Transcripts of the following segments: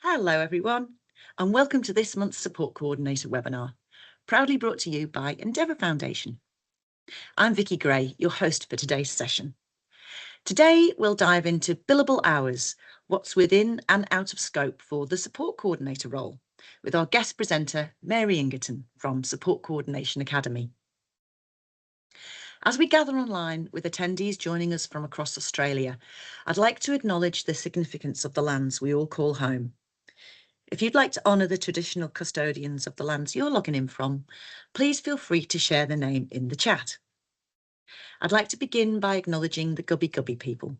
Hello everyone, and welcome to this month's Support Coordinator webinar, proudly brought to you by Endeavour Foundation. I'm Vicky Gray, your host for today's session. Today we'll dive into billable hours, what's within and out of scope for the Support Coordinator role, with our guest presenter, Mary Ingerton from Support Coordination Academy. As we gather online with attendees joining us from across Australia, I'd like to acknowledge the significance of the lands we all call home. If you'd like to honour the traditional custodians of the lands you're logging in from, please feel free to share the name in the chat. I'd like to begin by acknowledging the Gubbi Gubbi people,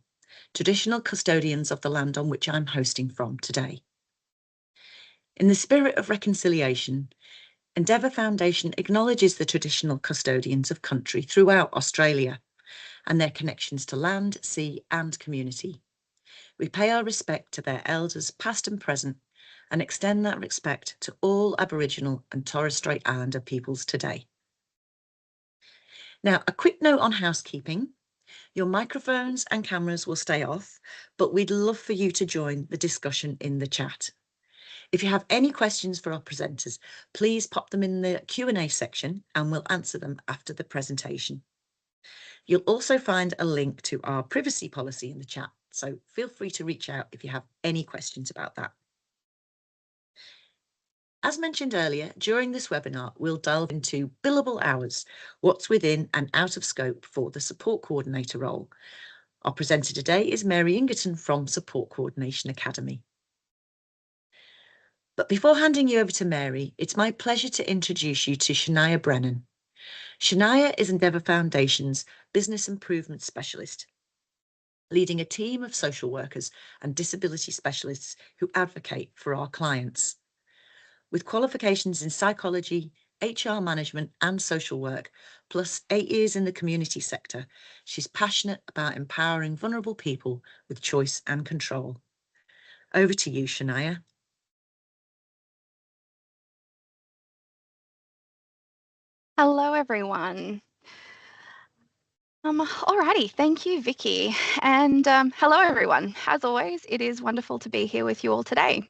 traditional custodians of the land on which I'm hosting from today. In the spirit of reconciliation, Endeavour Foundation acknowledges the traditional custodians of country throughout Australia and their connections to land, sea and community. We pay our respect to their elders past and present and extend that respect to all Aboriginal and Torres Strait Islander peoples today. Now, a quick note on housekeeping. Your microphones and cameras will stay off, but we'd love for you to join the discussion in the chat. If you have any questions for our presenters, please pop them in the Q&A section and we'll answer them after the presentation. You'll also find a link to our privacy policy in the chat, so feel free to reach out if you have any questions about that. As mentioned earlier, during this webinar, we'll delve into billable hours, what's within and out of scope for the Support Coordinator role. Our presenter today is Mary Ingerton from Support Coordination Academy. But before handing you over to Mary, it's my pleasure to introduce you to Shania Brennan. Shania is Endeavour Foundation's Business Improvement Specialist, leading a team of social workers and disability specialists who advocate for our clients. With qualifications in psychology, HR management and social work, plus 8 years in the community sector, she's passionate about empowering vulnerable people with choice and control. Over to you, Shania. Hello, everyone. Alrighty, thank you, Vicky. And hello, everyone. As always, it is wonderful to be here with you all today.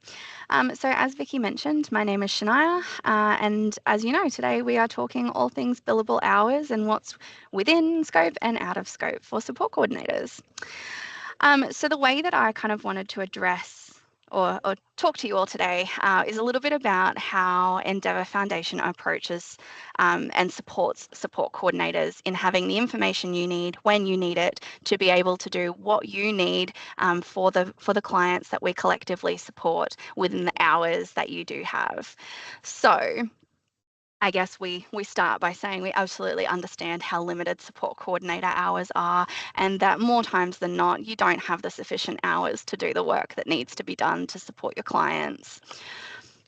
So as Vicky mentioned, my name is Shania, and as you know, today we are talking all things billable hours and what's within scope and out of scope for support coordinators. So the way that I kind of wanted to address or talk to you all today is a little bit about how Endeavour Foundation approaches and supports support coordinators in having the information you need when you need it to be able to do what you need for the clients that we collectively support within the hours that you do have. So I guess we start by saying we absolutely understand how limited support coordinator hours are, and that more times than not, you don't have the sufficient hours to do the work that needs to be done to support your clients.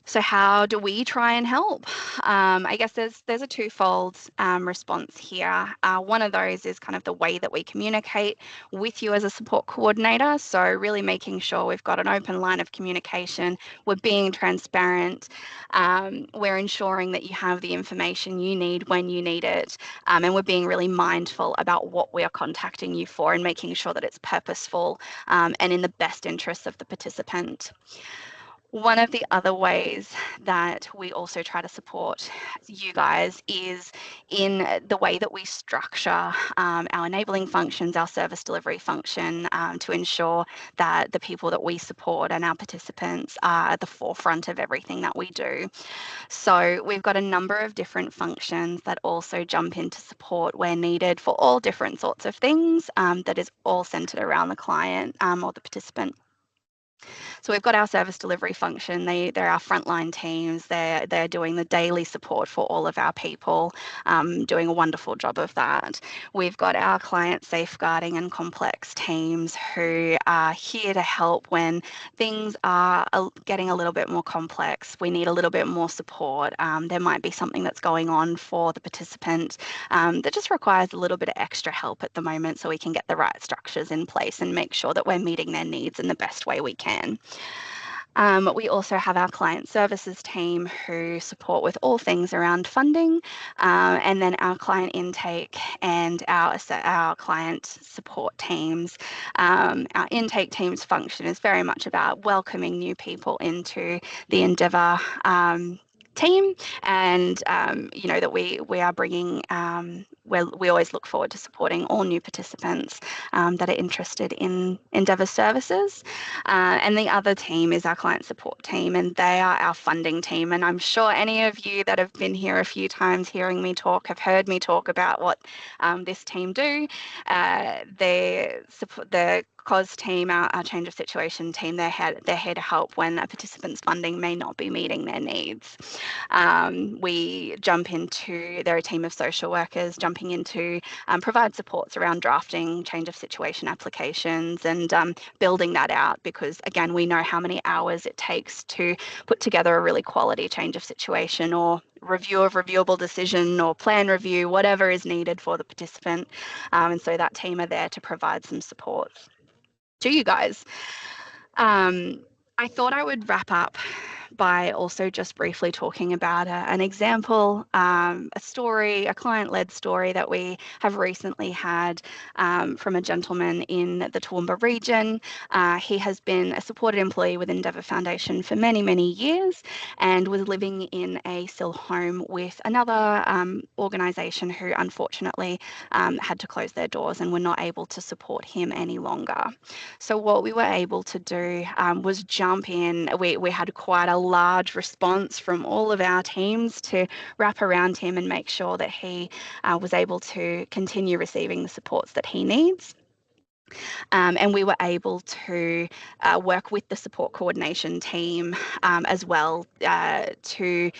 So how do we try and help? I guess there's a twofold response here. One of those is kind of the way that we communicate with you as a support coordinator. So really making sure we've got an open line of communication, we're being transparent, we're ensuring that you have the information you need when you need it, and we're being really mindful about what we are contacting you for and making sure that it's purposeful and in the best interests of the participant. One of the other ways that we also try to support you guys is in the way that we structure our enabling functions, our service delivery function, to ensure that the people that we support and our participants are at the forefront of everything that we do. So we've got a number of different functions that also jump into support where needed for all different sorts of things that is all centered around the client or the participant. So we've got our service delivery function. They're our frontline teams. They're doing the daily support for all of our people, doing a wonderful job of that. We've got our client safeguarding and complex teams who are here to help when things are getting a little bit more complex. We need a little bit more support. There might be something that's going on for the participant that just requires a little bit of extra help at the moment so we can get the right structures in place and make sure that we're meeting their needs in the best way we can. We also have our client services team who support with all things around funding, and then our client intake and our client support teams. Our intake team's function is very much about welcoming new people into the Endeavour team, and you know, that we are bringing, we always look forward to supporting all new participants that are interested in Endeavour services. And the other team is our client support team, and they are our funding team. And I'm sure any of you that have been here a few times hearing me talk have heard me talk about what this team do. The COS team, our change of situation team, they're here to help when a participant's funding may not be meeting their needs. We jump into, they're a team of social workers jumping into provide supports around drafting change of situation applications and building that out, because again, we know how many hours it takes to put together a really quality change of situation or review of reviewable decision or plan review, whatever is needed for the participant. And so that team are there to provide some support to you guys. I thought I would wrap up by also just briefly talking about an example, a story, a client-led story that we have recently had from a gentleman in the Toowoomba region. He has been a supported employee with Endeavour Foundation for many, many years and was living in a SIL home with another organisation who unfortunately had to close their doors and were not able to support him any longer. So what we were able to do was jump in. We had quite a large response from all of our teams to wrap around him and make sure that he was able to continue receiving the supports that he needs. And we were able to work with the support coordination team as well to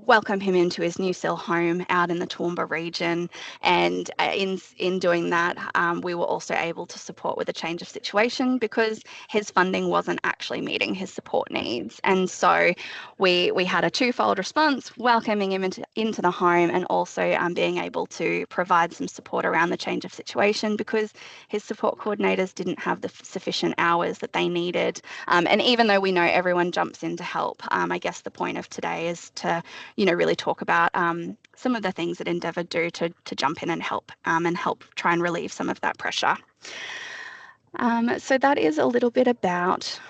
welcome him into his new SIL home out in the Toowoomba region. And in doing that, we were also able to support with a change of situation because his funding wasn't actually meeting his support needs. And so we had a twofold response, welcoming him into the home and also being able to provide some support around the change of situation because his support coordinators didn't have the sufficient hours that they needed. And even though we know everyone jumps in to help, I guess the point of today is to really talk about some of the things that Endeavour do to jump in and help try and relieve some of that pressure. So that is a little bit about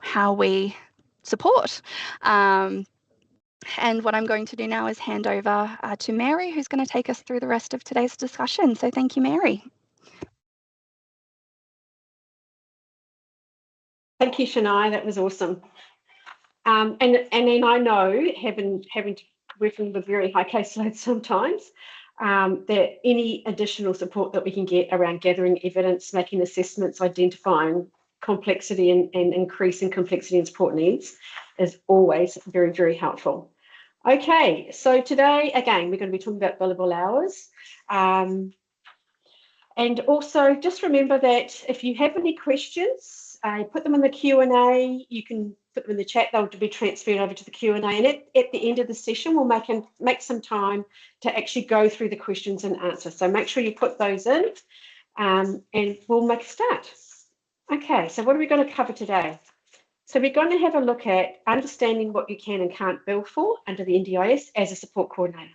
how we support. And what I'm going to do now is hand over to Mary, who's going to take us through the rest of today's discussion. So thank you, Mary. Thank you, Shania. That was awesome. And then I know, having to working with very high caseloads sometimes, that any additional support that we can get around gathering evidence, making assessments, identifying complexity and increasing complexity and support needs is always very, very helpful. Okay, so today, again, we're going to be talking about billable hours. And also just remember that if you have any questions, put them in the Q&A. You can put them in the chat. They'll be transferred over to the Q&A. And at the end of the session, we'll make some time to actually go through the questions and answers. So make sure you put those in and we'll make a start. Okay, so what are we going to cover today? So we're going to have a look at understanding what you can and can't bill for under the NDIS as a support coordinator.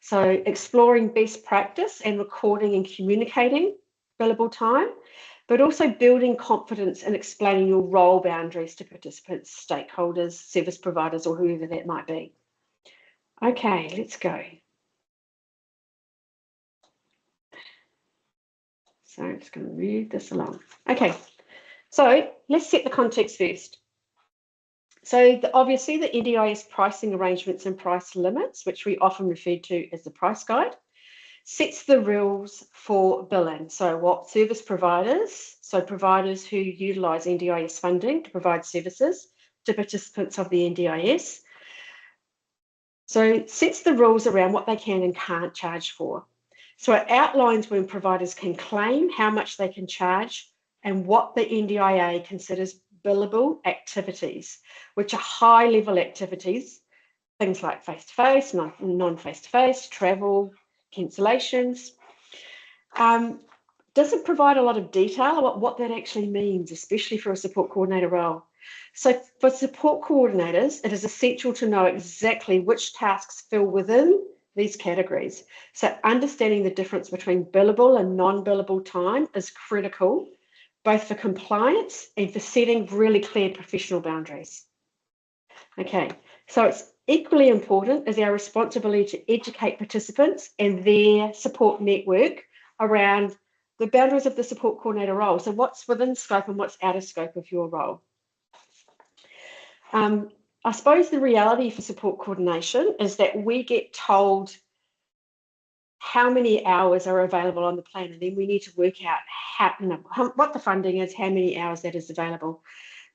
So exploring best practice and recording and communicating billable time, but also building confidence and explaining your role boundaries to participants, stakeholders, service providers, or whoever that might be. Okay, let's go. So I'm just going to move this along. Okay, so let's set the context first. So obviously the NDIS pricing arrangements and price limits, which we often refer to as the price guide, sets the rules for billing. So what service providers, so providers who utilise NDIS funding to provide services to participants of the NDIS. So it sets the rules around what they can and can't charge for. So it outlines when providers can claim, how much they can charge, and what the NDIA considers billable activities, which are high-level activities, things like face-to-face, non-face-to-face, travel, cancellations. Doesn't provide a lot of detail about what that actually means, especially for a support coordinator role. So for support coordinators, it is essential to know exactly which tasks fall within these categories. So understanding the difference between billable and non-billable time is critical, both for compliance and for setting really clear professional boundaries. Okay, so it's equally important as our responsibility to educate participants and their support network around the boundaries of the support coordinator role. So what's within scope and what's out of scope of your role. I suppose the reality for support coordination is that we get told how many hours are available on the plan, and then we need to work out what the funding is, how many hours that is available.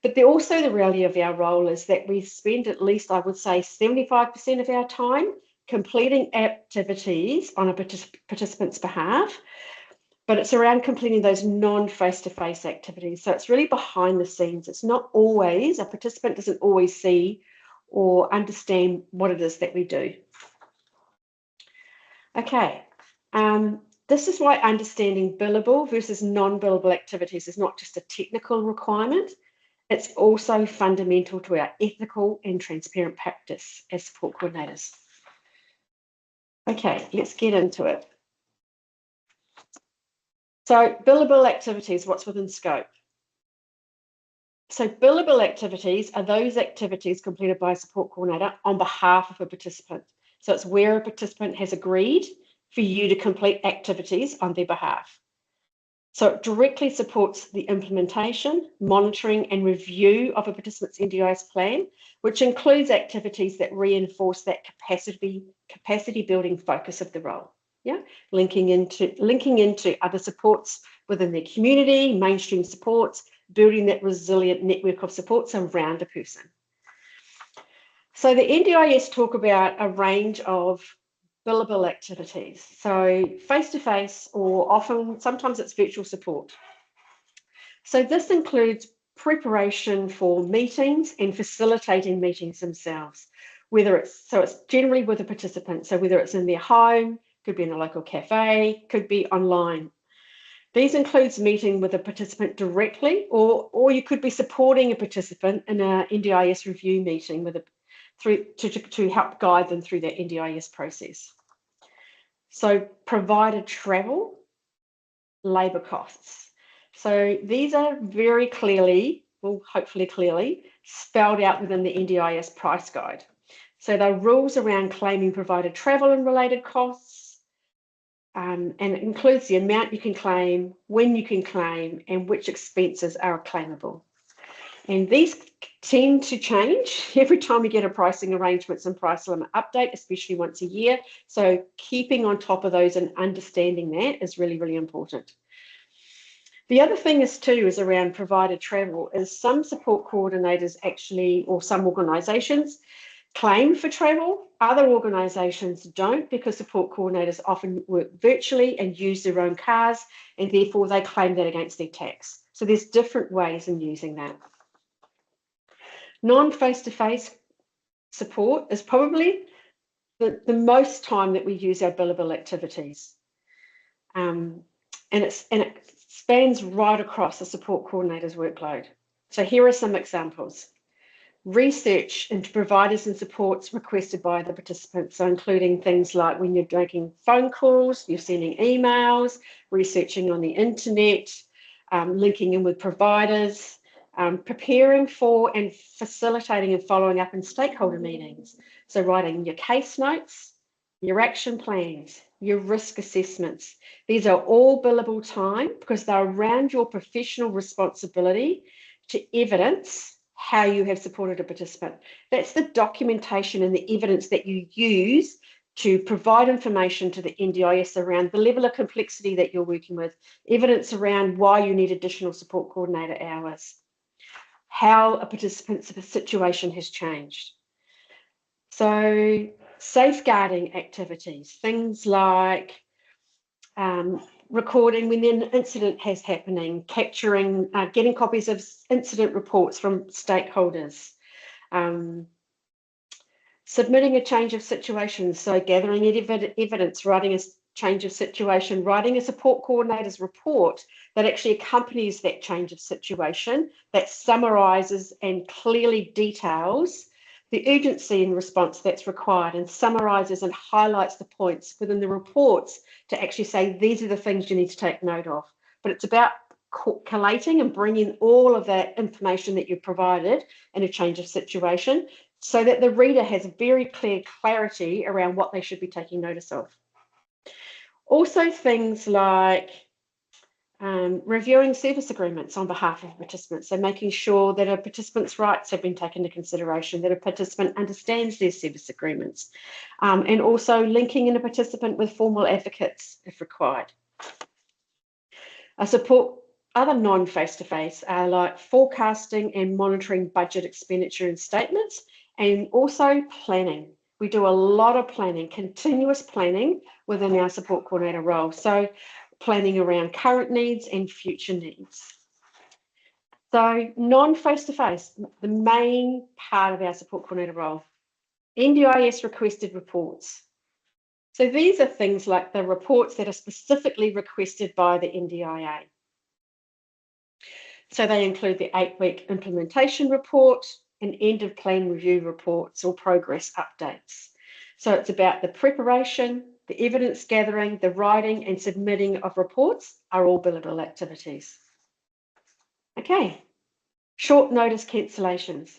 But also the reality of our role is that we spend at least, I would say, 75% of our time completing activities on a participant's behalf, but it's around completing those non-face-to-face activities. So it's really behind the scenes. It's not always, a participant doesn't always see or understand what it is that we do. Okay, this is why understanding billable versus non-billable activities is not just a technical requirement, it's also fundamental to our ethical and transparent practice as support coordinators. Okay, let's get into it. So billable activities, what's within scope? So billable activities are those activities completed by a support coordinator on behalf of a participant. So it's where a participant has agreed for you to complete activities on their behalf. So it directly supports the implementation, monitoring and review of a participant's NDIS plan, which includes activities that reinforce that capacity building focus of the role. Yeah, linking into other supports within their community, mainstream supports, building that resilient network of supports around a person. So the NDIS talk about a range of billable activities. So face-to-face or sometimes it's virtual support. So this includes preparation for meetings and facilitating meetings themselves, it's generally with a participant. So whether it's in their home, could be in a local cafe, could be online. These includes meeting with a participant directly, or you could be supporting a participant in an NDIS review meeting to help guide them through that NDIS process. So provided travel, labour costs. So these are very clearly, well, hopefully clearly, spelled out within the NDIS price guide. So there are rules around claiming provided travel and related costs, and it includes the amount you can claim, when you can claim, and which expenses are claimable. And these tend to change every time we get a pricing arrangements and price limit update, especially once a year. So keeping on top of those and understanding that is really, really important. The other thing is around provided travel is some support coordinators actually, or some organisations, claim for travel. Other organisations don't, because support coordinators often work virtually and use their own cars, and therefore they claim that against their tax. So there's different ways in using that. Non-face-to-face support is probably the most time that we use our billable activities. And it spans right across the support coordinator's workload. So here are some examples. Research into providers and supports requested by the participants, so including things like when you're making phone calls, you're sending emails, researching on the internet, linking in with providers, preparing for and facilitating and following up in stakeholder meetings. So writing your case notes, your action plans, your risk assessments. These are all billable time because they're around your professional responsibility to evidence how you have supported a participant. That's the documentation and the evidence that you use to provide information to the NDIS around the level of complexity that you're working with, evidence around why you need additional support coordinator hours, how a participant's situation has changed. So safeguarding activities, things like recording when an incident has happening, capturing, getting copies of incident reports from stakeholders, submitting a change of situation, so gathering evidence, writing change of situation, writing a support coordinator's report that actually accompanies that change of situation, that summarises and clearly details the urgency in response that's required and summarises and highlights the points within the reports to actually say these are the things you need to take note of. But it's about collating and bringing all of that information that you've provided in a change of situation so that the reader has very clear clarity around what they should be taking notice of. Also things like reviewing service agreements on behalf of participants, so making sure that a participant's rights have been taken into consideration, that a participant understands their service agreements, and also linking in a participant with formal advocates if required. Support other non-face-to-face are like forecasting and monitoring budget expenditure and statements, and also planning. We do a lot of planning, continuous planning within our support coordinator role. So planning around current needs and future needs. So non-face-to-face, the main part of our support coordinator role. NDIS requested reports. So these are things like the reports that are specifically requested by the NDIA. So they include the 8-week implementation report and end of plan review reports or progress updates. So it's about the preparation, the evidence gathering, the writing and submitting of reports are all billable activities. Okay, short notice cancellations.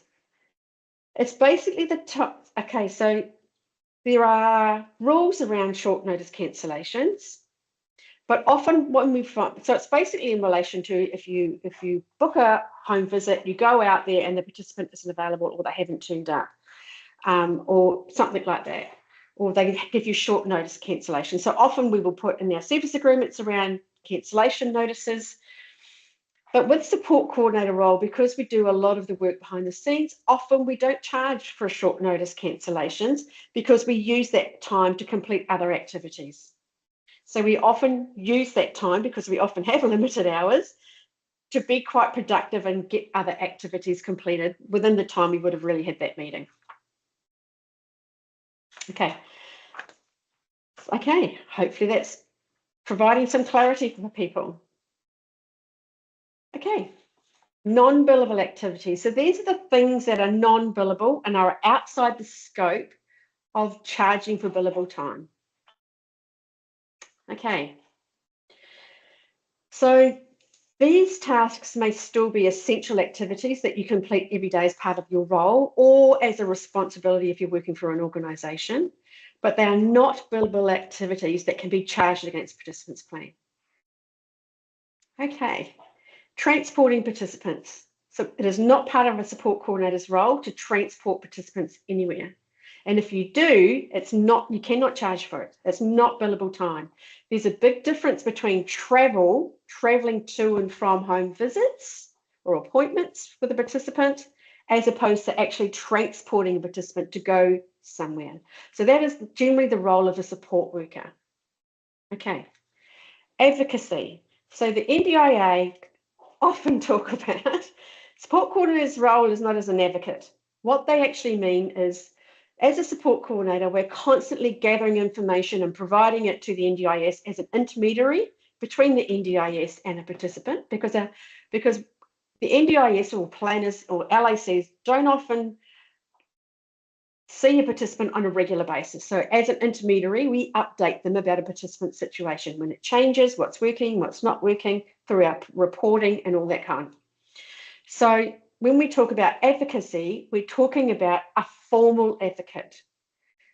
It's basically the top. Okay, so there are rules around short notice cancellations. But often when we find, so it's basically in relation to if you book a home visit, you go out there and the participant isn't available or they haven't turned up, or something like that, or they give you short notice cancellation. So often we will put in our service agreements around cancellation notices. But with support coordinator role, because we do a lot of the work behind the scenes, often we don't charge for short notice cancellations because we use that time to complete other activities. So we often use that time, because we often have limited hours, to be quite productive and get other activities completed within the time we would have really had that meeting. Okay, hopefully that's providing some clarity for people. Okay, non-billable activities. So these are the things that are non-billable and are outside the scope of charging for billable time. Okay. So these tasks may still be essential activities that you complete every day as part of your role or as a responsibility if you're working for an organisation, but they are not billable activities that can be charged against participants' plan. Okay, transporting participants. So it is not part of a support coordinator's role to transport participants anywhere. And if you do, you cannot charge for it. It's not billable time. There's a big difference between traveling to and from home visits or appointments for the participant, as opposed to actually transporting a participant to go somewhere. So that is generally the role of a support worker. Okay, advocacy. So the NDIA often talk about support coordinator's role is not as an advocate. What they actually mean is, as a support coordinator, we're constantly gathering information and providing it to the NDIS as an intermediary between the NDIS and a participant, because the NDIS or planners or LACs don't often see a participant on a regular basis. So as an intermediary, we update them about a participant situation when it changes, what's working, what's not working, through our reporting and all that kind. So when we talk about advocacy, we're talking about a formal advocate.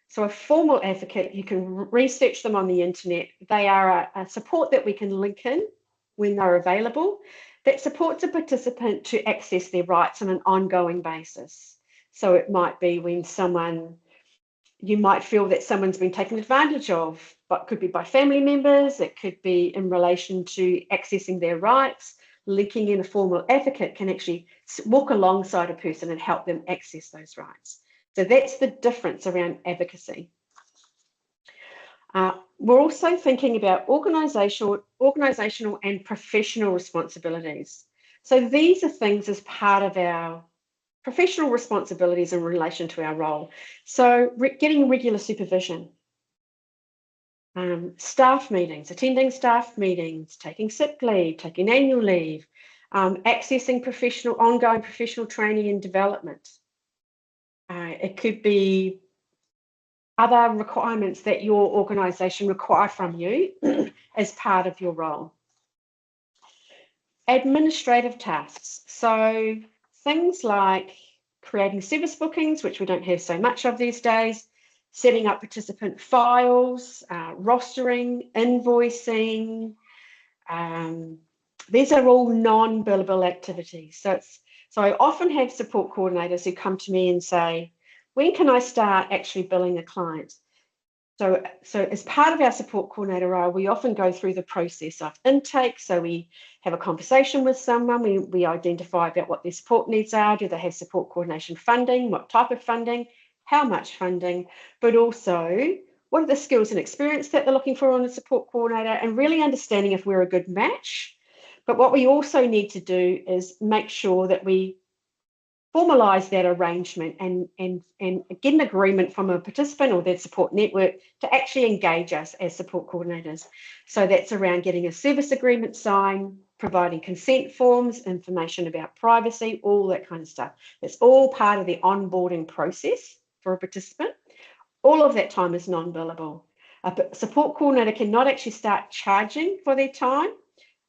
So a formal advocate, you can research them on the internet. They are a support that we can link in when they're available, that supports a participant to access their rights on an ongoing basis. So it might be when you might feel that someone's been taken advantage of, but could be by family members, it could be in relation to accessing their rights. Linking in a formal advocate can actually walk alongside a person and help them access those rights. So that's the difference around advocacy. We're also thinking about organisational and professional responsibilities. So these are things as part of our professional responsibilities in relation to our role. So getting regular supervision. Staff meetings, attending staff meetings, taking sick leave, taking annual leave, accessing ongoing professional training and development. It could be other requirements that your organisation require from you as part of your role. Administrative tasks, so things like creating service bookings, which we don't have so much of these days, setting up participant files, rostering, invoicing. These are all non-billable activities. So I often have support coordinators who come to me and say, when can I start actually billing a client? So as part of our support coordinator role, we often go through the process of intake. So we have a conversation with someone, we identify about what their support needs are, do they have support coordination funding, what type of funding, how much funding, but also what are the skills and experience that they're looking for on a support coordinator, and really understanding if we're a good match. But what we also need to do is make sure that we formalise that arrangement and get an agreement from a participant or their support network to actually engage us as support coordinators. So that's around getting a service agreement signed, providing consent forms, information about privacy, all that kind of stuff. It's all part of the onboarding process for a participant. All of that time is non-billable. A support coordinator cannot actually start charging for their time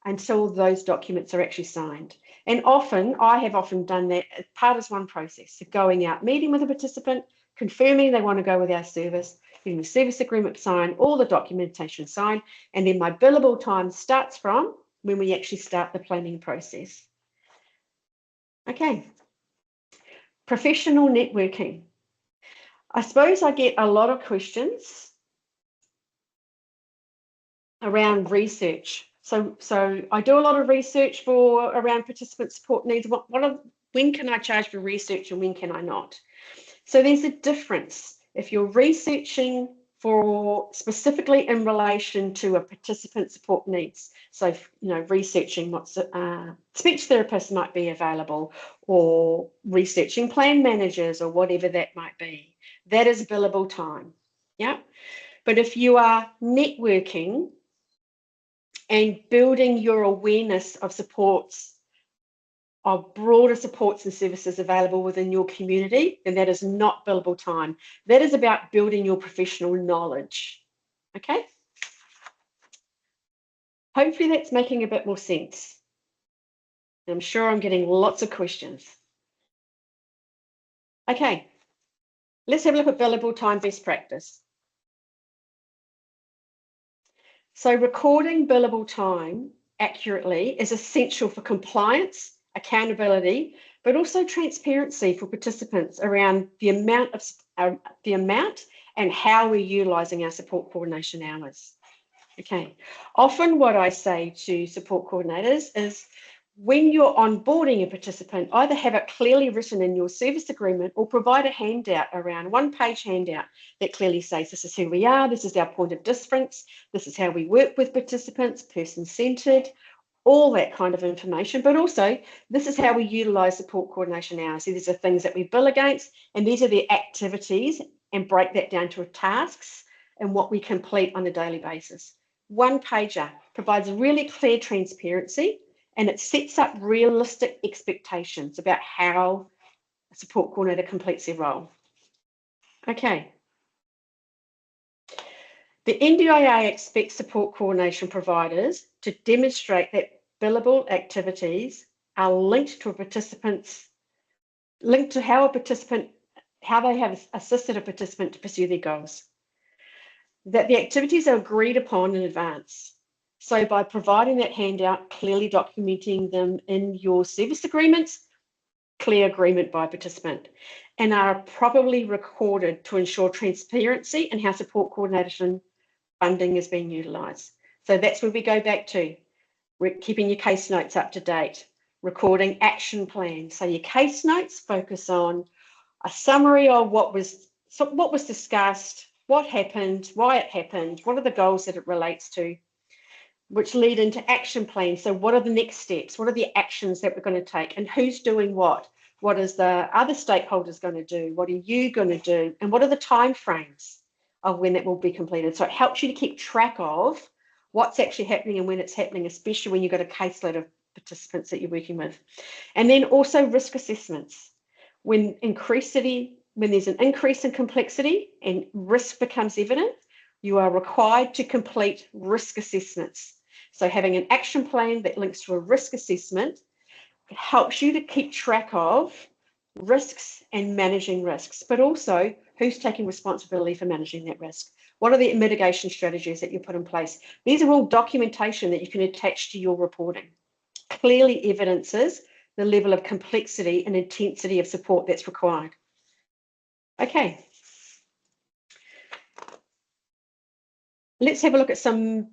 until those documents are actually signed. And I have often done that as part of one process. So going out, meeting with a participant, confirming they want to go with our service, getting the service agreement signed, all the documentation signed, and then my billable time starts from when we actually start the planning process. Okay. Professional networking. I suppose I get a lot of questions around research. So I do a lot of research around participant support needs. When can I charge for research and when can I not? So there's a difference. If you're researching specifically in relation to a participant support needs, so researching what speech therapists might be available, or researching plan managers, or whatever that might be, that is billable time. Yeah. But if you are networking and building your awareness of supports, of broader supports and services available within your community, then that is not billable time. That is about building your professional knowledge. Okay? Hopefully that's making a bit more sense. I'm sure I'm getting lots of questions. Okay, let's have a look at billable time best practice. So recording billable time accurately is essential for compliance, accountability, but also transparency for participants around the amount and how we're utilising our support coordination hours. Okay, often what I say to support coordinators is, when you're onboarding a participant, either have it clearly written in your service agreement or provide a handout, around one-page handout that clearly says, this is who we are, this is our point of difference, this is how we work with participants, person-centred, all that kind of information. But also, this is how we utilise support coordination hours. So these are things that we bill against, and these are the activities, and break that down to tasks and what we complete on a daily basis. One pager provides really clear transparency, and it sets up realistic expectations about how a support coordinator completes their role. Okay. The NDIA expects support coordination providers to demonstrate that billable activities are linked to how they have assisted a participant to pursue their goals. That the activities are agreed upon in advance. So by providing that handout, clearly documenting them in your service agreements, clear agreement by participant, and are properly recorded to ensure transparency in how support coordination funding is being utilised. So that's where we go back to. We're keeping your case notes up to date, recording action plans. So your case notes focus on a summary of what was discussed, what happened, why it happened, what are the goals that it relates to, which lead into action plans. So what are the next steps? What are the actions that we're going to take, and who's doing what? What is the other stakeholders going to do? What are you going to do? And what are the time frames? of when that will be completed. So it helps you to keep track of what's actually happening and when it's happening, especially when you've got a caseload of participants that you're working with. And then also risk assessments. When there's an increase in complexity and risk becomes evident, you are required to complete risk assessments. So having an action plan that links to a risk assessment helps you to keep track of risks and managing risks, but also who's taking responsibility for managing that risk. What are the mitigation strategies that you put in place? These are all documentation that you can attach to your reporting. Clearly evidences the level of complexity and intensity of support that's required. Okay. Let's have a look at some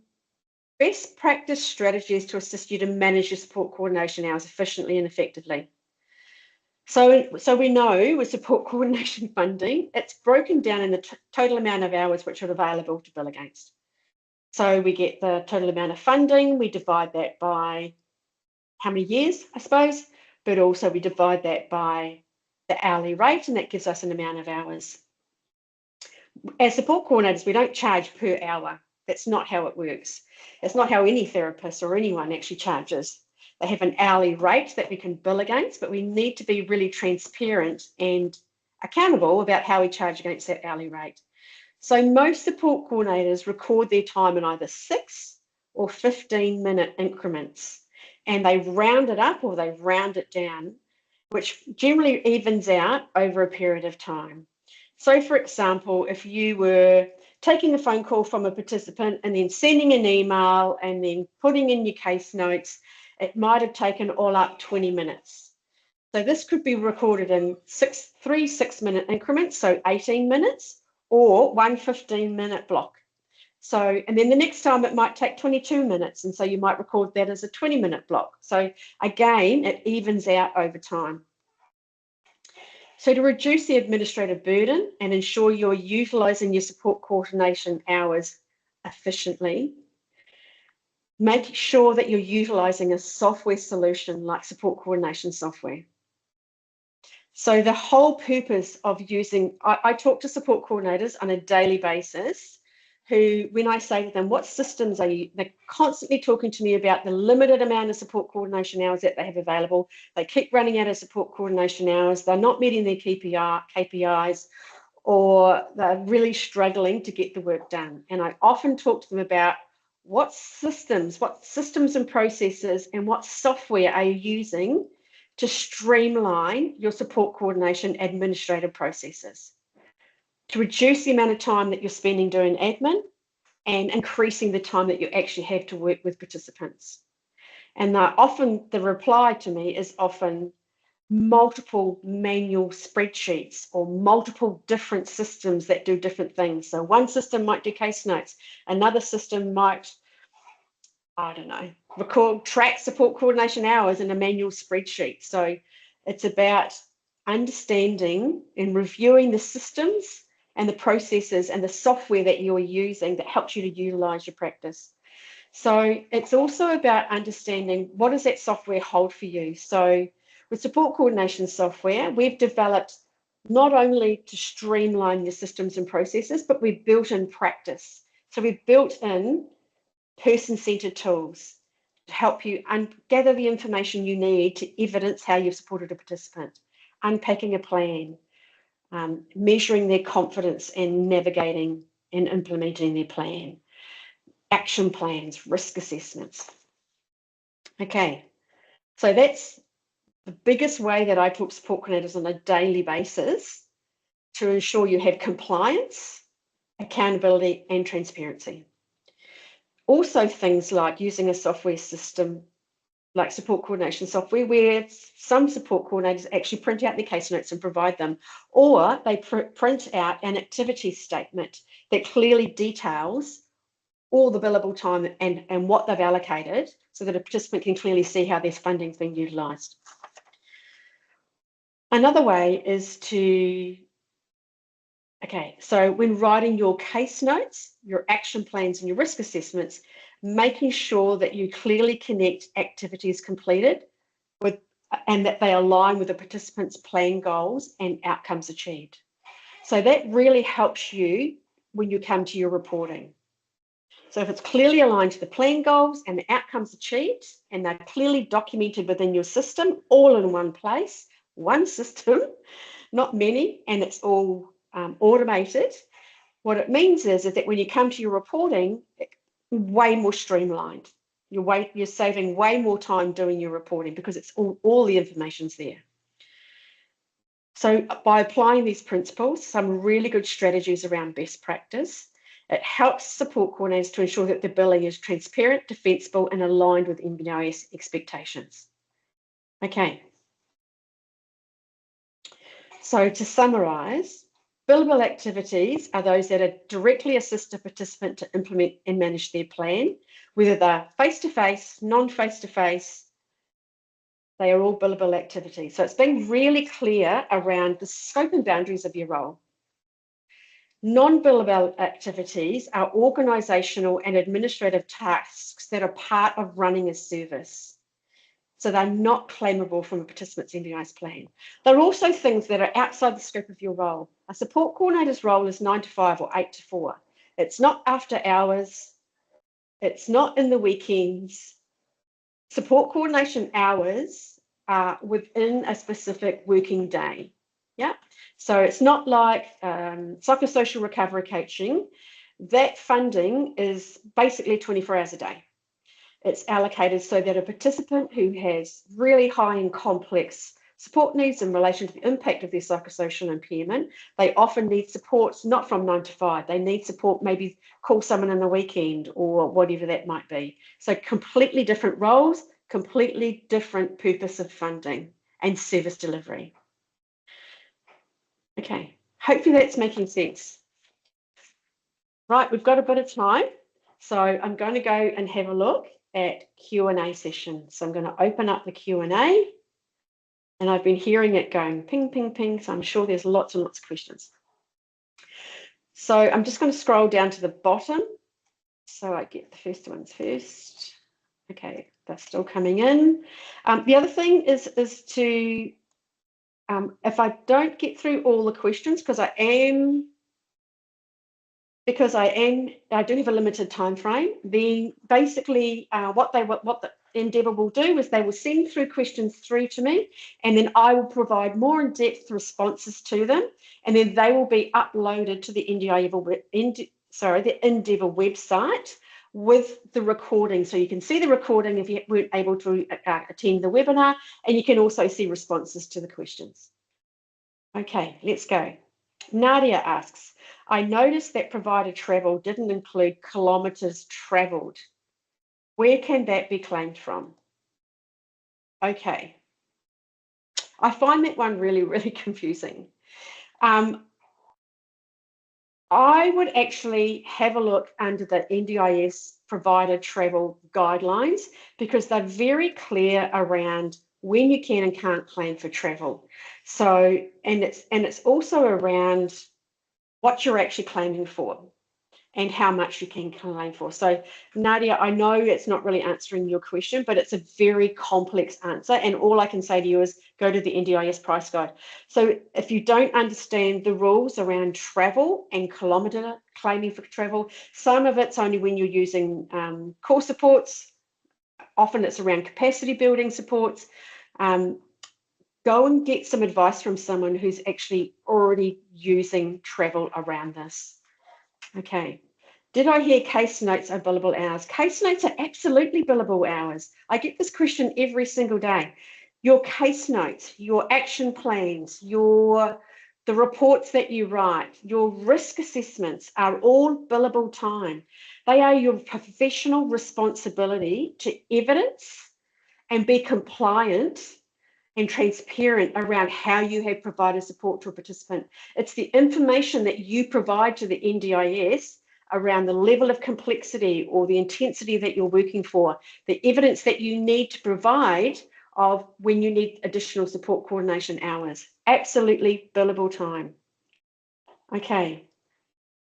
best practice strategies to assist you to manage your support coordination hours efficiently and effectively. So we know with support coordination funding, it's broken down in the total amount of hours which are available to bill against. So we get the total amount of funding, we divide that by how many years, I suppose, but also we divide that by the hourly rate, and that gives us an amount of hours. As support coordinators, we don't charge per hour. That's not how it works. It's not how any therapist or anyone actually charges. They have an hourly rate that we can bill against, but we need to be really transparent and accountable about how we charge against that hourly rate. So most support coordinators record their time in either 6 or 15-minute increments, and they round it up or they round it down, which generally evens out over a period of time. So for example, if you were taking a phone call from a participant and then sending an email and then putting in your case notes, it might have taken all up 20 minutes. So this could be recorded in 3 6-minute increments, so 18 minutes, or 1 15-minute block. So, and then the next time it might take 22 minutes, and so you might record that as a 20-minute block. So again, it evens out over time. So to reduce the administrative burden and ensure you're utilising your support coordination hours efficiently, make sure that you're utilising a software solution like support coordination software. So the whole purpose of using, I talk to support coordinators on a daily basis who, when I say to them, what systems are you, they're constantly talking to me about the limited amount of support coordination hours that they have available. They keep running out of support coordination hours. They're not meeting their KPIs, or they're really struggling to get the work done. And I often talk to them about what systems and processes and what software are you using to streamline your support coordination administrative processes, to reduce the amount of time that you're spending doing admin and increasing the time that you actually have to work with participants. And the reply to me is often multiple manual spreadsheets or multiple different systems that do different things. So one system might do case notes, another system might, I don't know, track support coordination hours in a manual spreadsheet. So it's about understanding and reviewing the systems and the processes and the software that you're using that helps you to utilize your practice. So it's also about understanding what does that software hold for you. So with support coordination software, we've developed not only to streamline your systems and processes, but we've built in practice. So we've built in person-centered tools to help you gather the information you need to evidence how you've supported a participant, unpacking a plan, measuring their confidence in navigating and implementing their plan, action plans, risk assessments. Okay, so that's the biggest way that I talk support coordinators on a daily basis to ensure you have compliance, accountability, and transparency. Also things like using a software system like support coordination software, where some support coordinators actually print out their case notes and provide them, or they print out an activity statement that clearly details all the billable time and what they've allocated so that a participant can clearly see how their funding is being utilised. Another way is so when writing your case notes, your action plans and your risk assessments, making sure that you clearly connect activities completed with and that they align with the participants' plan goals and outcomes achieved. So that really helps you when you come to your reporting. So if it's clearly aligned to the plan goals and the outcomes achieved, and they're clearly documented within your system, all in one place, one system, not many, and it's all automated, what it means is that when you come to your reporting, way more streamlined. You're saving way more time doing your reporting because it's all the information's there. So by applying these principles, some really good strategies around best practice, it helps support coordinators to ensure that the billing is transparent, defensible, and aligned with NDIS expectations. Okay. So to summarise, billable activities are those that directly assist a participant to implement and manage their plan, whether they're face-to-face, non-face-to-face, they are all billable activities. So it's being really clear around the scope and boundaries of your role. Non-billable activities are organisational and administrative tasks that are part of running a service. So they're not claimable from a participant's NDIS plan. They're also things that are outside the scope of your role. A support coordinator's role is 9 to 5 or 8 to 4. It's not after hours. It's not in the weekends. Support coordination hours are within a specific working day. Yeah. So it's not like psychosocial recovery coaching. That funding is basically 24 hours a day. It's allocated so that a participant who has really high and complex support needs in relation to the impact of their psychosocial impairment, they often need support not from 9 to 5. They need support, maybe call someone in the weekend or whatever that might be. So completely different roles, completely different purpose of funding and service delivery. Okay, hopefully that's making sense. Right, we've got a bit of time. So I'm going to go and have a look at Q&A session. So I'm going to open up the Q&A, and I've been hearing it going ping, ping, ping. So I'm sure there's lots and lots of questions. So I'm just going to scroll down to the bottom. So I get the first ones first. Okay, they're still coming in. The other thing is to, if I don't get through all the questions, because I do have a limited time frame, then basically what the Endeavour will do is they will send through questions through to me, and then I will provide more in-depth responses to them, and then they will be uploaded to the Endeavour website with the recording. So you can see the recording if you weren't able to attend the webinar, and you can also see responses to the questions. Okay, let's go. Nadia asks, I noticed that provider travel didn't include kilometres travelled. Where can that be claimed from? Okay. I find that one really, really confusing. I would actually have a look under the NDIS provider travel guidelines, because they're very clear around when you can and can't claim for travel. So, and it's also around what you're actually claiming for and how much you can claim for. So Nadia, I know it's not really answering your question, but it's a very complex answer. And all I can say to you is go to the NDIS price guide. So if you don't understand the rules around travel and kilometre claiming for travel, some of it's only when you're using core supports. Often it's around capacity building supports. Go and get some advice from someone who's actually already using travel around this. Okay. Did I hear case notes are billable hours? Case notes are absolutely billable hours. I get this question every single day. Your case notes, your action plans, the reports that you write, your risk assessments are all billable time. They are your professional responsibility to evidence and be compliant and transparent around how you have provided support to a participant. It's the information that you provide to the NDIS around the level of complexity or the intensity that you're working for, the evidence that you need to provide of when you need additional support coordination hours. Absolutely billable time. Okay.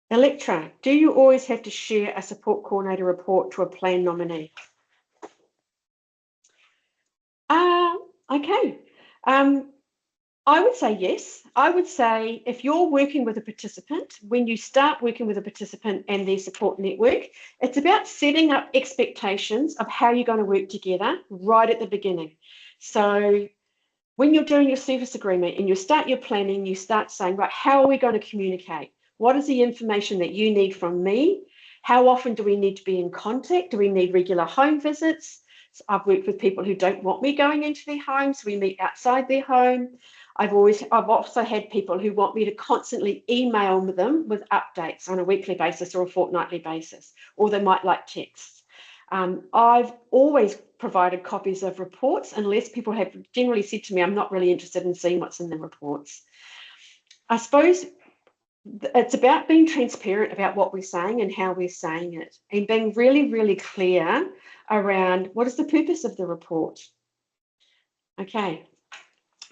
Electra, do you always have to share a support coordinator report to a plan nominee? Okay. I would say yes. I would say if you're working with a participant, when you start working with a participant and their support network, it's about setting up expectations of how you're going to work together right at the beginning. So when you're doing your service agreement and you start your planning, you start saying, right, how are we going to communicate? What is the information that you need from me? How often do we need to be in contact? Do we need regular home visits? So I've worked with people who don't want me going into their home, so we meet outside their home. I've also had people who want me to constantly email them with updates on a weekly basis or a fortnightly basis, or they might like texts. I've always provided copies of reports unless people have generally said to me, I'm not really interested in seeing what's in the reports. I suppose it's about being transparent about what we're saying and how we're saying it, and being really, really clear around what is the purpose of the report. Okay.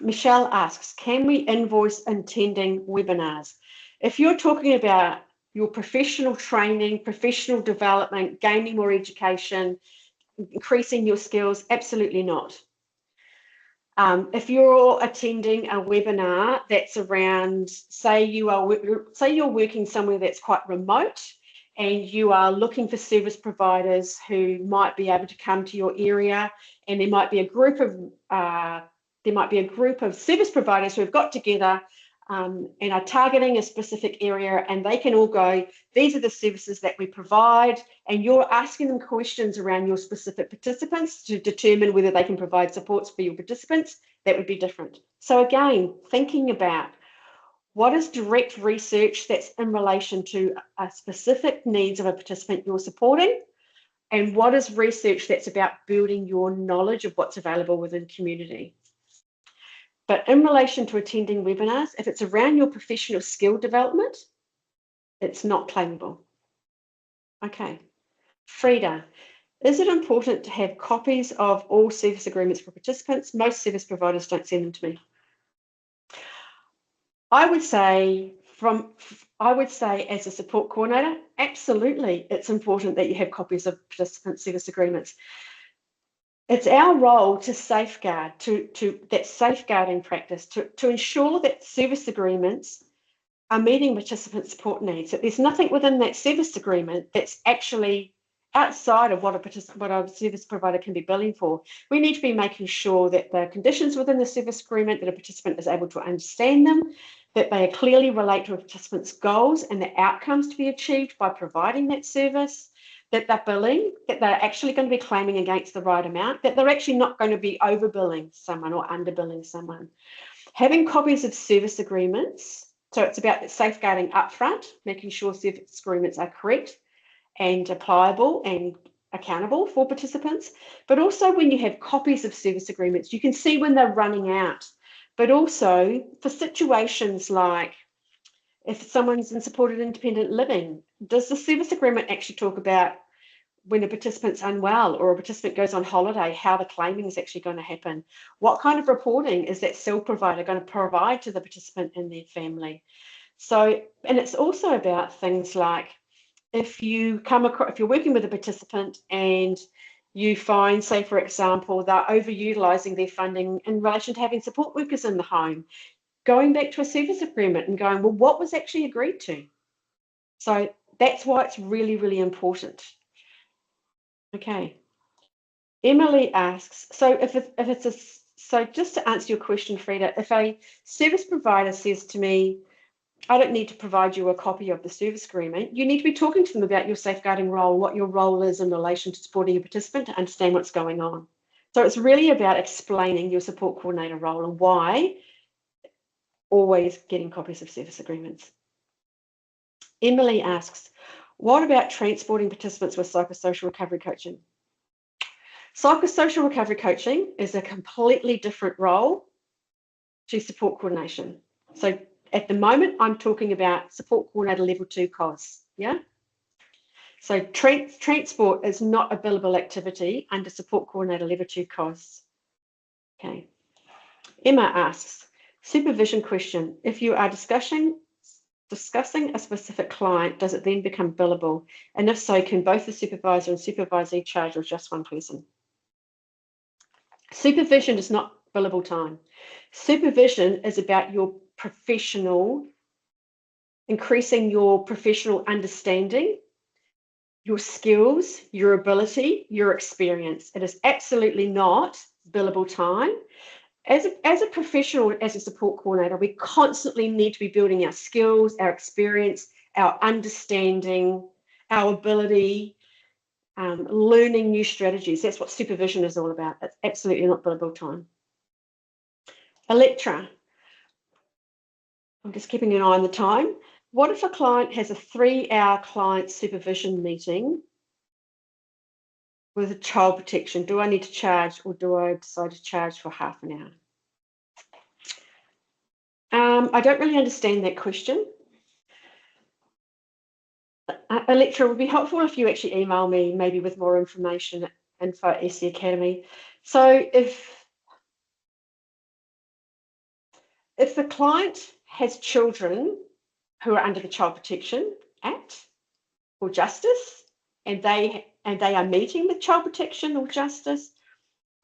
Michelle asks, can we invoice attending webinars? If you're talking about your professional training, professional development, gaining more education, increasing your skills, absolutely not. If you're attending a webinar that's around, say you're working somewhere that's quite remote and you are looking for service providers who might be able to come to your area, and there might be a group of service providers who have got together and are targeting a specific area, and they can all go, these are the services that we provide, and you're asking them questions around your specific participants to determine whether they can provide supports for your participants. That would be different. So again, thinking about what is direct research that's in relation to a specific needs of a participant you're supporting, and what is research that's about building your knowledge of what's available within the community. But in relation to attending webinars, if it's around your professional skill development, it's not claimable. Okay. Frida, is it important to have copies of all service agreements for participants? Most service providers don't send them to me. I would say as a support coordinator, absolutely, it's important that you have copies of participant service agreements. It's our role to safeguard, to that safeguarding practice, to ensure that service agreements are meeting participant support needs, that there's nothing within that service agreement that's actually outside of what a service provider can be billing for. We need to be making sure that the conditions within the service agreement, that a participant is able to understand them, that they clearly relate to a participant's goals and the outcomes to be achieved by providing that service, that they're billing, that they're actually going to be claiming against the right amount, that they're actually not going to be overbilling someone or underbilling someone. Having copies of service agreements, so it's about safeguarding upfront, making sure service agreements are correct and applicable and accountable for participants, but also when you have copies of service agreements, you can see when they're running out, but also for situations like if someone's in supported independent living, does the service agreement actually talk about when a participant's unwell or a participant goes on holiday, how the claiming is actually going to happen? What kind of reporting is that cell provider going to provide to the participant and their family? So, and it's also about things like if you're working with a participant and you find, say, for example, they're overutilising their funding in relation to having support workers in the home, going back to a service agreement and going, well, what was actually agreed to? So that's why it's really, really important. Okay. Emily asks, so so just to answer your question, Frida, if a service provider says to me, I don't need to provide you a copy of the service agreement, you need to be talking to them about your safeguarding role, what your role is in relation to supporting a participant to understand what's going on. So it's really about explaining your support coordinator role and why always getting copies of service agreements. Emily asks, what about transporting participants with psychosocial recovery coaching? Psychosocial recovery coaching is a completely different role to support coordination. So at the moment, I'm talking about support coordinator level 2 COS, yeah? So transport is not a billable activity under support coordinator level 2 COS. Okay. Emma asks, supervision question, if you are discussing a specific client, does it then become billable? And if so, can both the supervisor and supervisee charge or just one person? Supervision is not billable time. Supervision is about increasing your professional understanding, your skills, your ability, your experience. It is absolutely not billable time. As a professional, as a support coordinator, we constantly need to be building our skills, our experience, our understanding, our ability, learning new strategies. That's what supervision is all about. It's absolutely not billable time. Electra. I'm just keeping an eye on the time. What if a client has a 3-hour client supervision meeting with a child protection? Do I need to charge, or do I decide to charge for half an hour? I don't really understand that question. Electra, it would be helpful if you actually email me, maybe with more information, info@SC Academy. So if the client has children who are under the Child Protection Act or Justice, and they are meeting with Child Protection or Justice,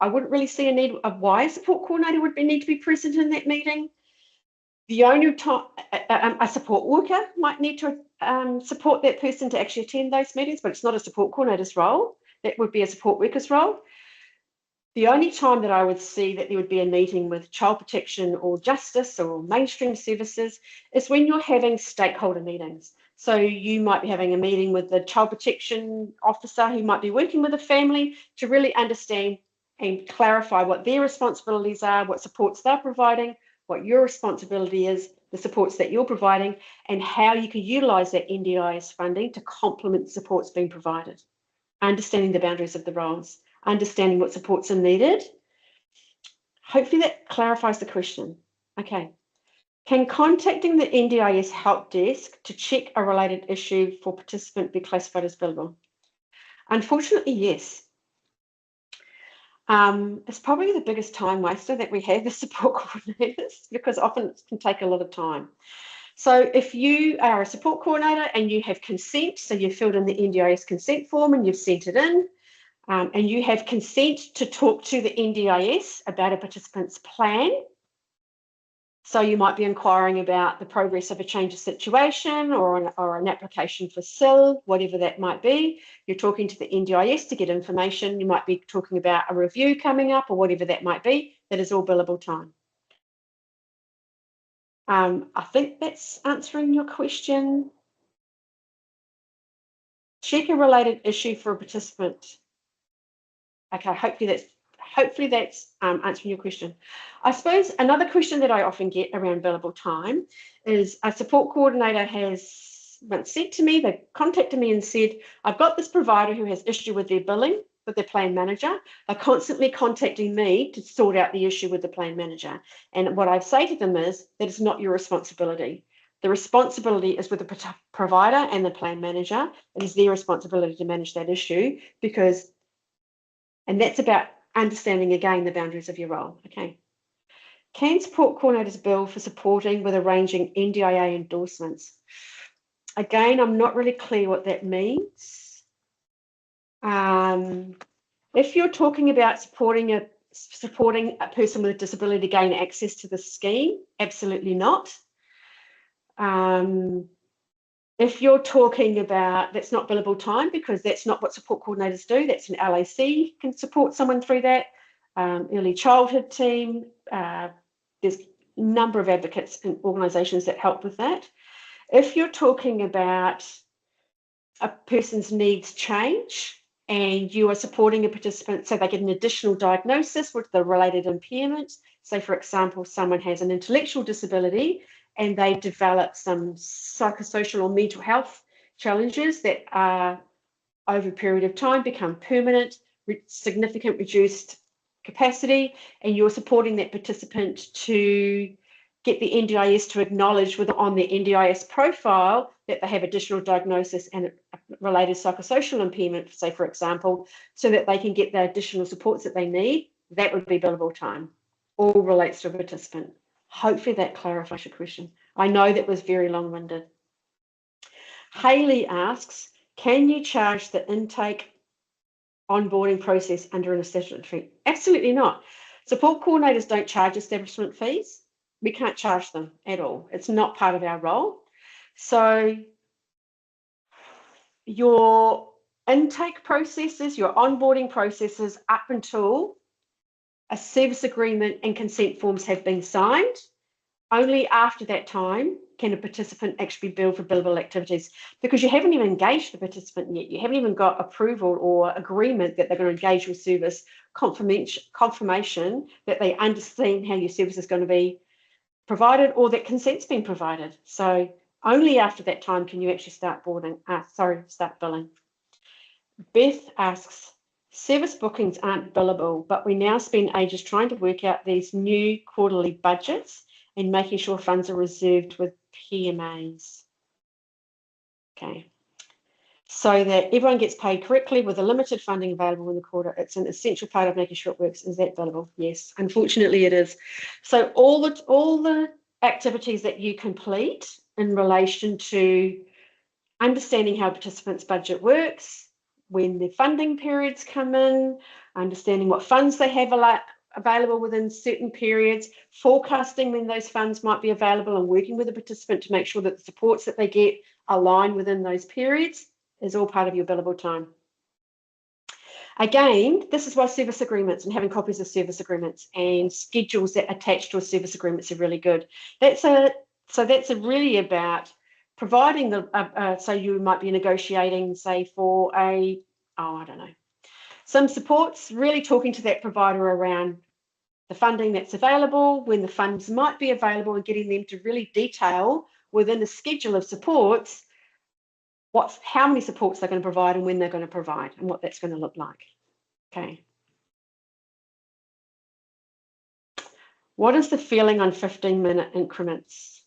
I wouldn't really see a need of why a support coordinator would need to be present in that meeting. The only time a support worker might need to support that person to actually attend those meetings, but it's not a support coordinator's role. That would be a support worker's role. The only time that I would see that there would be a meeting with Child Protection or Justice or mainstream services is when you're having stakeholder meetings. So you might be having a meeting with the Child Protection officer who might be working with a family to really understand and clarify what their responsibilities are, what supports they're providing, what your responsibility is, the supports that you're providing, and how you can utilise that NDIS funding to complement the supports being provided. Understanding the boundaries of the roles, understanding what supports are needed. Hopefully that clarifies the question. Okay. Can contacting the NDIS help desk to check a related issue for participant be classified as billable? Unfortunately, yes. It's probably the biggest time waster that we have as support coordinators, because often it can take a lot of time. So if you are a support coordinator and you have consent, so you filled in the NDIS consent form and you've sent it in, and you have consent to talk to the NDIS about a participant's plan. So you might be inquiring about the progress of a change of situation or an application for SIL, whatever that might be. You're talking to the NDIS to get information. You might be talking about a review coming up or whatever that might be. That is all billable time. I think that's answering your question. Check a related issue for a participant. Okay, hopefully that's answering your question. I suppose another question that I often get around billable time is a support coordinator has once said to me, they contacted me and said, I've got this provider who has issue with their billing, with their plan manager. They're constantly contacting me to sort out the issue with the plan manager. And what I say to them is that it's not your responsibility. The responsibility is with the provider and the plan manager. It is their responsibility to manage that issue and that's about understanding, again, the boundaries of your role. Okay. Can support coordinators bill for supporting with arranging NDIA endorsements? Again, I'm not really clear what that means. If you're talking about supporting a person with a disability to gain access to the scheme, absolutely not. If you're talking about, that's not billable time because that's not what support coordinators do. That's an LAC can support someone through that. Early childhood team. There's a number of advocates and organisations that help with that. If you're talking about a person's needs change and you are supporting a participant so they get an additional diagnosis with the related impairment, say, for example, someone has an intellectual disability and they develop some psychosocial or mental health challenges that are over a period of time become permanent, significant reduced capacity, and you're supporting that participant to get the NDIS to acknowledge on the NDIS profile that they have additional diagnosis and related psychosocial impairment, say, for example, so that they can get the additional supports that they need, that would be billable time. All relates to a participant. Hopefully that clarifies your question. I know that was very long-winded. Hayley asks, can you charge the intake onboarding process under an statutory? Absolutely not. Support coordinators don't charge establishment fees. We can't charge them at all. It's not part of our role. So your intake processes, your onboarding processes up until a service agreement and consent forms have been signed, only after that time can a participant actually be billed for billable activities, because you haven't even engaged the participant yet. You haven't even got approval or agreement that they're going to engage with service, confirmation that they understand how your service is going to be provided or that consent's been provided. So only after that time can you actually start start billing. Beth asks, service bookings aren't billable, but we now spend ages trying to work out these new quarterly budgets and making sure funds are reserved with PMAs. Okay. So that everyone gets paid correctly with the limited funding available in the quarter. It's an essential part of making sure it works. Is that billable? Yes, unfortunately it is. So all the activities that you complete in relation to understanding how participants' budget works, when the funding periods come in, understanding what funds they have available within certain periods, forecasting when those funds might be available and working with the participant to make sure that the supports that they get align within those periods is all part of your billable time. Again, this is why service agreements and having copies of service agreements and schedules that attach to a service agreements are really good. That's really about providing the, so you might be negotiating, say, for some supports, really talking to that provider around the funding that's available, when the funds might be available, and getting them to really detail within the schedule of supports how many supports they're going to provide and when they're going to provide and what that's going to look like. Okay. What is the feeling on 15-minute increments?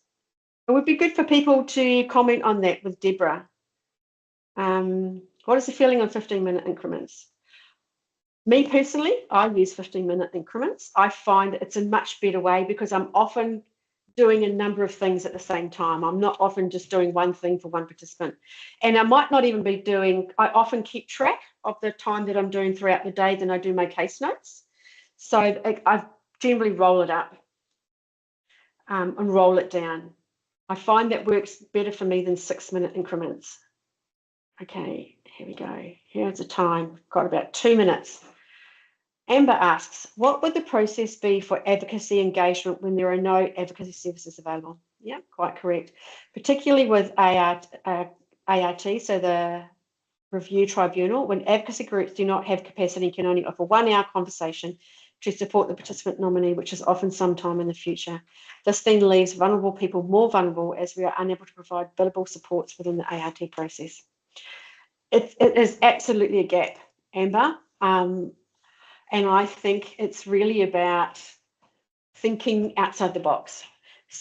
It would be good for people to comment on that with Deborah. What is the feeling on 15-minute increments? Me personally, I use 15-minute increments. I find that it's a much better way because I'm often doing a number of things at the same time. I'm not often just doing one thing for one participant. And I might not even be I often keep track of the time that I'm doing throughout the day, then I do my case notes. So I generally roll it up and roll it down. I find that works better for me than 6-minute increments. Okay, here we go. Here's the time. Got about 2 minutes. Amber asks, what would the process be for advocacy engagement when there are no advocacy services available? Yeah, quite correct. Particularly with ART, so the review tribunal, when advocacy groups do not have capacity and can only offer 1-hour conversation to support the participant nominee, which is often sometime in the future. This then leaves vulnerable people more vulnerable as we are unable to provide billable supports within the ART process. It is absolutely a gap, Amber. And I think it's really about thinking outside the box.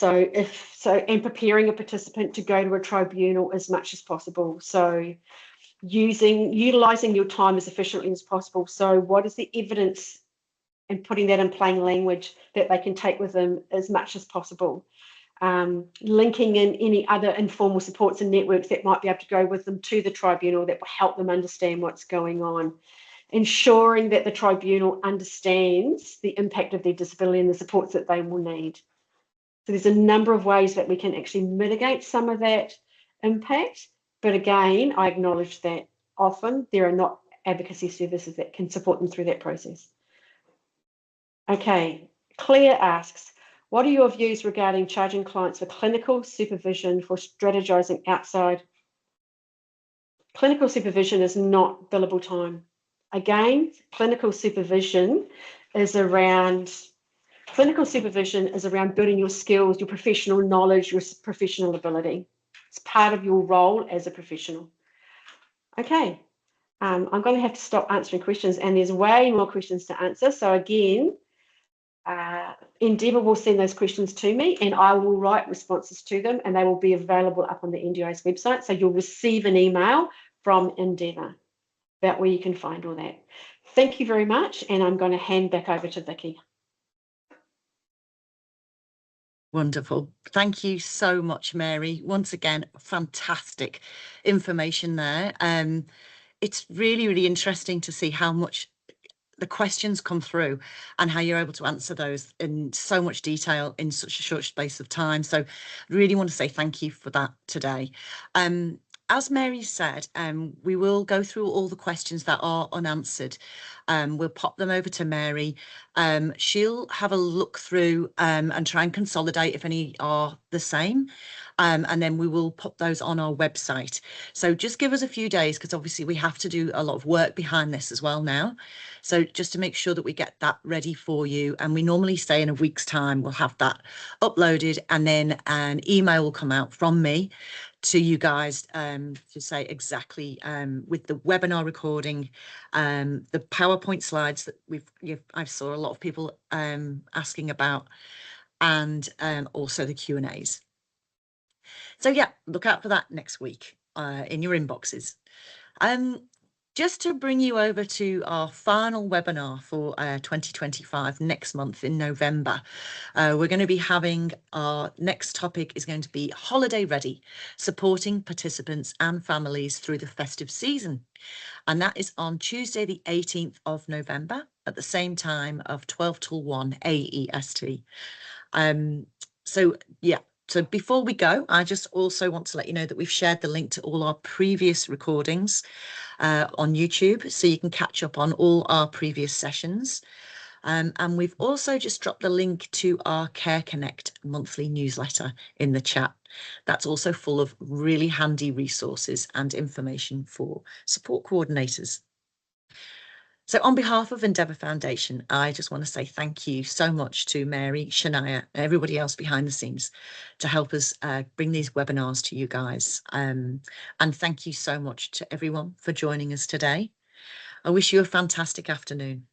And preparing a participant to go to a tribunal as much as possible. So utilizing your time as efficiently as possible. So what is the evidence, and putting that in plain language that they can take with them as much as possible. Linking in any other informal supports and networks that might be able to go with them to the tribunal that will help them understand what's going on. Ensuring that the tribunal understands the impact of their disability and the supports that they will need. So there's a number of ways that we can actually mitigate some of that impact. But again, I acknowledge that often there are not advocacy services that can support them through that process. Okay, Claire asks, what are your views regarding charging clients for clinical supervision for strategizing outside? Clinical supervision is not billable time. Again, clinical supervision is around building your skills, your professional knowledge, your professional ability. It's part of your role as a professional. Okay, I'm going to have to stop answering questions, and there's way more questions to answer. So again, Endeavour will send those questions to me and I will write responses to them, and they will be available up on the NDIS website. So you'll receive an email from Endeavour about where you can find all that. Thank you very much, and I'm going to hand back over to Vicky. Wonderful. Thank you so much, Mary. Once again, fantastic information there. It's really, really interesting to see how much the questions come through and how you're able to answer those in so much detail in such a short space of time. So really want to say thank you for that today. As Mary said, we will go through all the questions that are unanswered. We'll pop them over to Mary. She'll have a look through and try and consolidate if any are the same. And then we will put those on our website. So just give us a few days, because obviously we have to do a lot of work behind this as well now. So just to make sure that we get that ready for you. And we normally say in a week's time, we'll have that uploaded, and then an email will come out from me to you guys to say exactly with the webinar recording, the PowerPoint slides that I saw a lot of people asking about, and also the Q&As. So yeah, look out for that next week in your inboxes. Just to bring you over to our final webinar for 2025 next month in November, we're going to be having our next topic is going to be Holiday Ready, supporting participants and families through the festive season. And that is on Tuesday, the 18th of November at the same time of 12 till 1 AEST. So yeah. So before we go, I just also want to let you know that we've shared the link to all our previous recordings on YouTube, so you can catch up on all our previous sessions. And we've also just dropped the link to our Care Connect monthly newsletter in the chat. That's also full of really handy resources and information for support coordinators. So on behalf of Endeavour Foundation, I just want to say thank you so much to Mary, Shania, and everybody else behind the scenes to help us bring these webinars to you guys. And thank you so much to everyone for joining us today. I wish you a fantastic afternoon,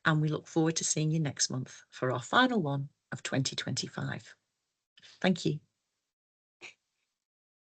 and we look forward to seeing you next month for our final one of 2025. Thank you.